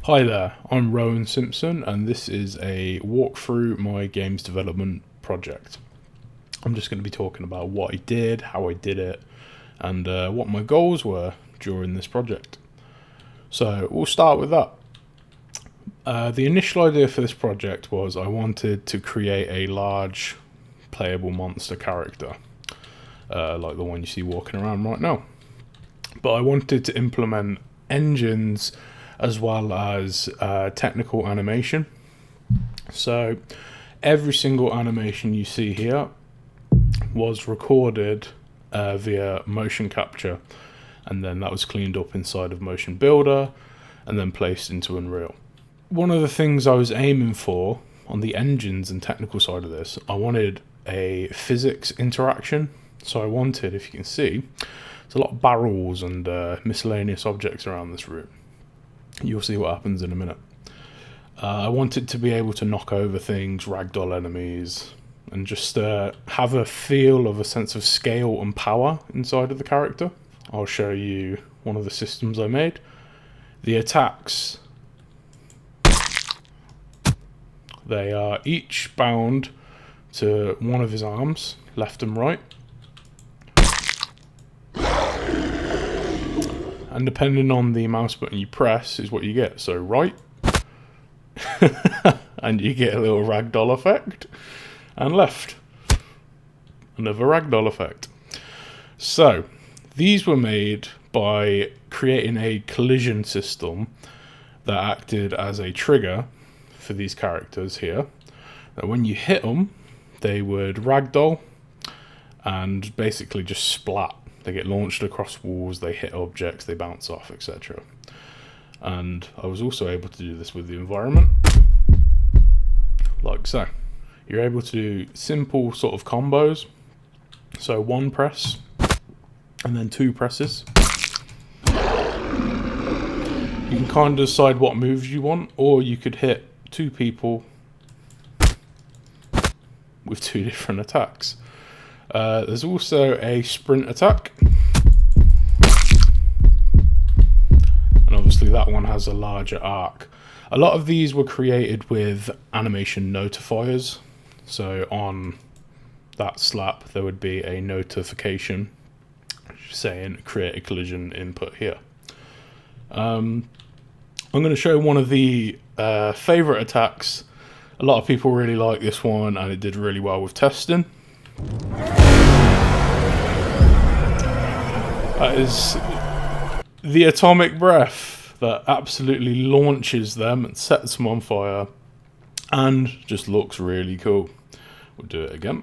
Hi there, I'm Rowan Simpson and this is a walkthrough my games development project. I'm just going to be talking about what I did, how I did it, and what my goals were during this project. So we'll start with that. The initial idea for this project was I wanted to create a large playable monster character, like the one you see walking around right now. But I wanted to implement engines as well as technical animation. So every single animation you see here was recorded via motion capture, and then that was cleaned up inside of Motion Builder and then placed into Unreal. One of the things I was aiming for on the engines and technical side of this, I wanted a physics interaction. So I wanted, if you can see, there's a lot of barrels and miscellaneous objects around this room. You'll see what happens in a minute. I wanted to be able to knock over things, ragdoll enemies, and just have a feel of a sense of scale and power inside of the character. I'll show you one of the systems I made. The attacks, they are each bound to one of his arms, left and right. And depending on the mouse button you press is what you get. So right, and you get a little ragdoll effect, and left, another ragdoll effect. So these were made by creating a collision system that acted as a trigger for these characters here. Now when you hit them, they would ragdoll and basically just splat. They get launched across walls, they hit objects, they bounce off, etc. And I was also able to do this with the environment, like so. You're able to do simple sort of combos. So one press, and then two presses. You can kind of decide what moves you want, or you could hit two people with two different attacks. There's also a sprint attack, and obviously that one has a larger arc. A lot of these were created with animation notifiers, so on that slap there would be a notification saying create a collision input here. I'm going to show one of the favorite attacks. A lot of people really like this one and it did really well with testing. That is the atomic breath that absolutely launches them and sets them on fire and just looks really cool. We'll do it again.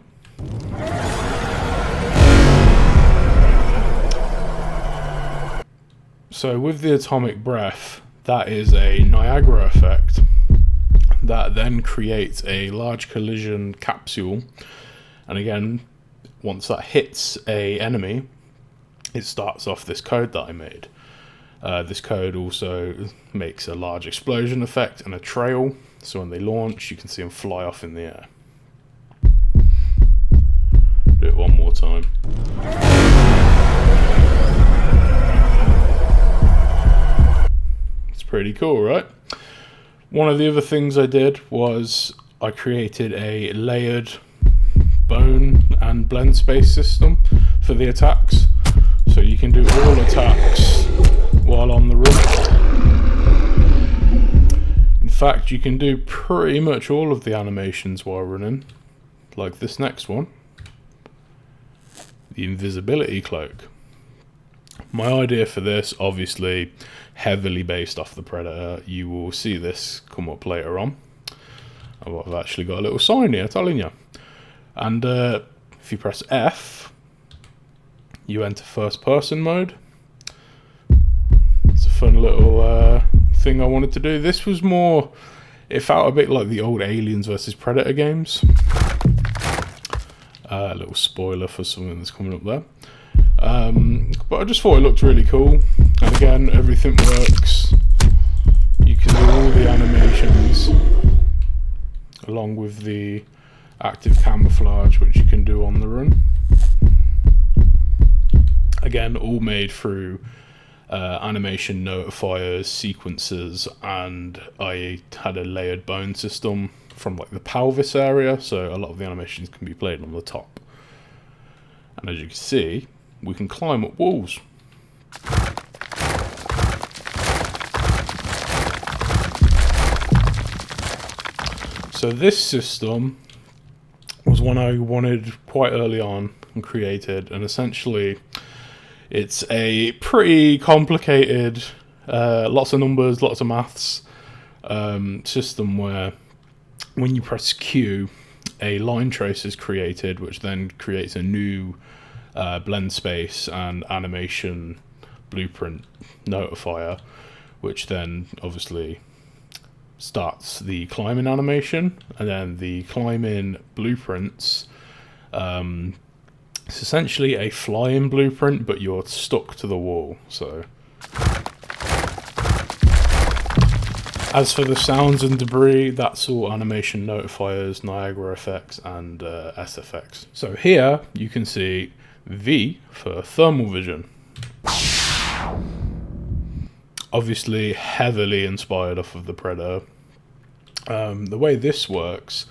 So with the atomic breath, that is a Niagara effect that then creates a large collision capsule. And again, once that hits a enemy, it starts off this code that I made. This code also makes a large explosion effect and a trail, so when they launch you can see them fly off in the air. Do it one more time. It's pretty cool, right? One of the other things I did was I created a layered bone and blend space system for the attacks, so you can do all attacks while on the run. In fact, you can do pretty much all of the animations while running, like this next one, the invisibility cloak. My idea for this, obviously heavily based off the Predator. You will see this come up later on. I've actually got a little sign here telling you. And if you press F, you enter first person mode. It's a fun little thing I wanted to do. This was more, it felt a bit like the old Aliens vs Predator games. A little spoiler for something that's coming up there. But I just thought it looked really cool. And again, everything works. You can do all the animations along with the active camouflage, which you can do on the run. Again, all made through animation notifiers, sequences, and I had a layered bone system from like the pelvis area, so a lot of the animations can be played on the top. And as you can see, we can climb up walls. So this system was one I wanted quite early on and created, and essentially it's a pretty complicated, lots of numbers, lots of maths system where when you press Q, a line trace is created, which then creates a new blend space and animation blueprint notifier, which then obviously starts the climbing animation, and then the climbing blueprints. It's essentially a flying blueprint, but you're stuck to the wall. So, as for the sounds and debris, that's all animation notifiers, Niagara effects, and SFX. So here you can see V for thermal vision. Obviously heavily inspired off of the Predator. The way this works,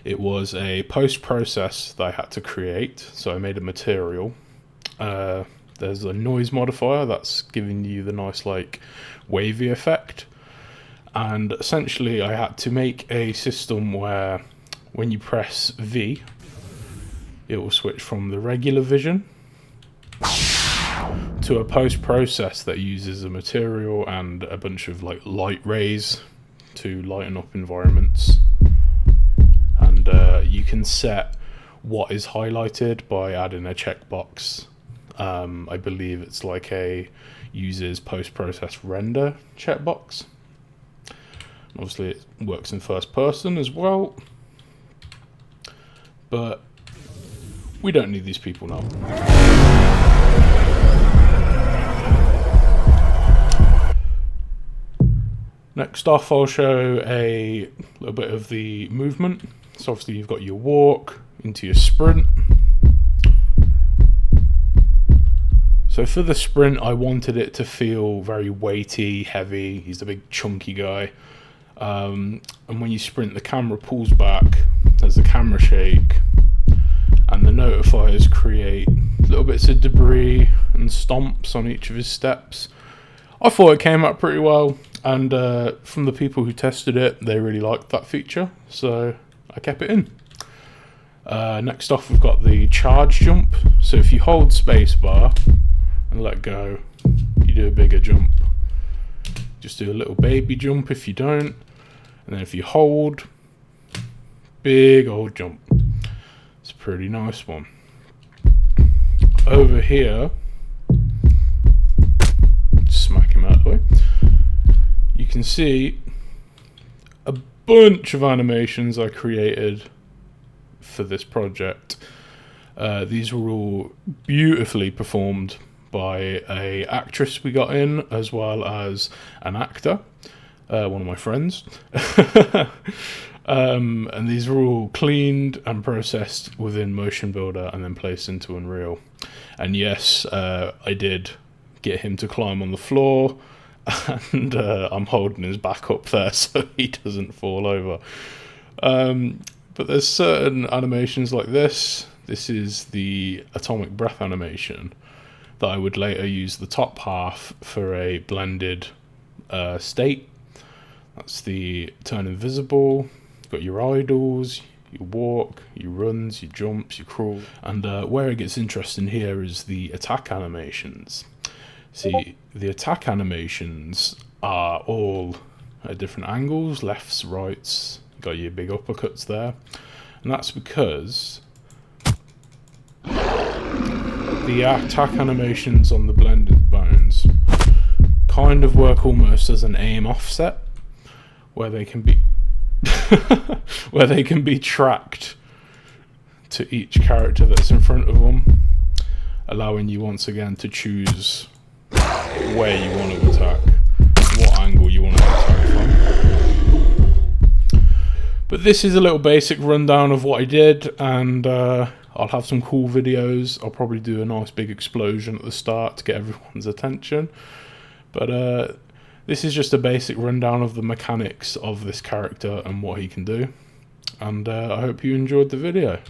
it was a post-process that I had to create. So I made a material. There's a noise modifier that's giving you the nice like wavy effect. And essentially I had to make a system where when you press V, it will switch from the regular vision to a post-process that uses a material and a bunch of like light rays to lighten up environments. And you can set what is highlighted by adding a checkbox. I believe it's like a uses post-process render checkbox. Obviously it works in first person as well, but we don't need these people now. Next off, I'll show a little bit of the movement. So obviously you've got your walk into your sprint. So for the sprint, I wanted it to feel very weighty, heavy. He's a big chunky guy. And when you sprint, the camera pulls back, there's a camera shake, and the notifiers create little bits of debris and stomps on each of his steps. I thought it came out pretty well, and from the people who tested it, they really liked that feature, so I kept it in. Next off, we've got the charge jump. So if you hold spacebar and let go, you do a bigger jump. Just do a little baby jump if you don't, and then if you hold, big old jump. It's a pretty nice one. Over here, smack him out of the way, you can see a bunch of animations I created for this project. These were all beautifully performed by a actress we got in, as well as an actor, one of my friends. And these were all cleaned and processed within Motion Builder and then placed into Unreal. And yes, I did get him to climb on the floor, and I'm holding his back up there so he doesn't fall over. But there's certain animations like this. This is the atomic breath animation that I would later use the top half for a blended state. That's the turn invisible. You've got your idles, your walk, your runs, your jumps, your crawl. And where it gets interesting here is the attack animations. See, the attack animations are all at different angles, lefts, rights. You've got your big uppercuts there. And that's because the attack animations on the blended bones kind of work almost as an aim offset, where they can be where they can be tracked to each character that's in front of them, allowing you once again to choose where you want to attack, what angle you want to attack from. But this is a little basic rundown of what I did, and I'll have some cool videos. I'll probably do a nice big explosion at the start to get everyone's attention. But this is just a basic rundown of the mechanics of this character and what he can do. And I hope you enjoyed the video.